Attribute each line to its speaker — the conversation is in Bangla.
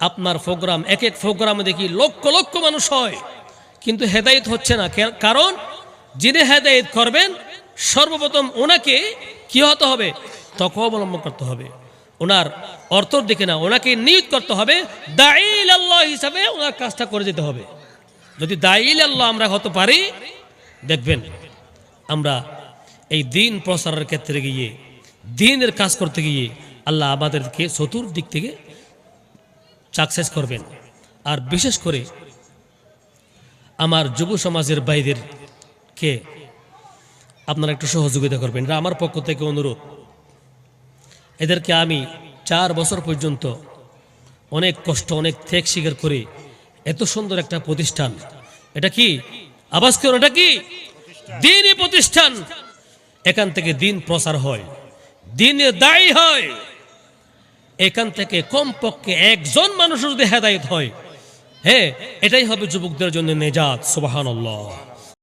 Speaker 1: আপনার প্রোগ্রাম, এক এক প্রোগ্রামে দেখি লক্ষ লক্ষ মানুষ হয়, কিন্তু হেদায়েত হচ্ছে না। কারণ যিনি হেদায়েত করবেন সর্বপ্রথম ওনাকে কি হতে হবে? তাকওয়া অবলম্বন করতে হবে। ওনার অর্থর দিকে না, ওনাকে নিয়ত করতে হবে দাঈল আল্লাহ হিসাবে ওনার কাজটা করে যেতে হবে। যদি দাঈল আল্লাহ আমরা হতে পারি, দেখবেন আমরা এই দিন প্রসারের ক্ষেত্রে গিয়ে, দিনের কাজ করতে গিয়ে আল্লাহ আমাদেরকে চতুর্দিক থেকে সাকসেস করবেন। আর বিশেষ করে আমার যুব সমাজের ভাইদেরকে আপনারা একটু সহযোগিতা করবেন, এটা আমার পক্ষ থেকে অনুরোধ। এদেরকে আমি 4 বছর পর্যন্ত অনেক কষ্ট, অনেক ত্যাগ স্বীকার করে এত সুন্দর একটা প্রতিষ্ঠান, এটা কি আবাস করুন, এটা কি দ্বীনি প্রতিষ্ঠান। এখান থেকে দিন প্রচার হয়, দিনের দায়ী হয়। এখান থেকে কমপক্ষে একজন মানুষ যদি হেদায়েত হয়, হ্যাঁ, এটাই হবে যুবকদের জন্য নেজাত। সুবহানাল্লাহ।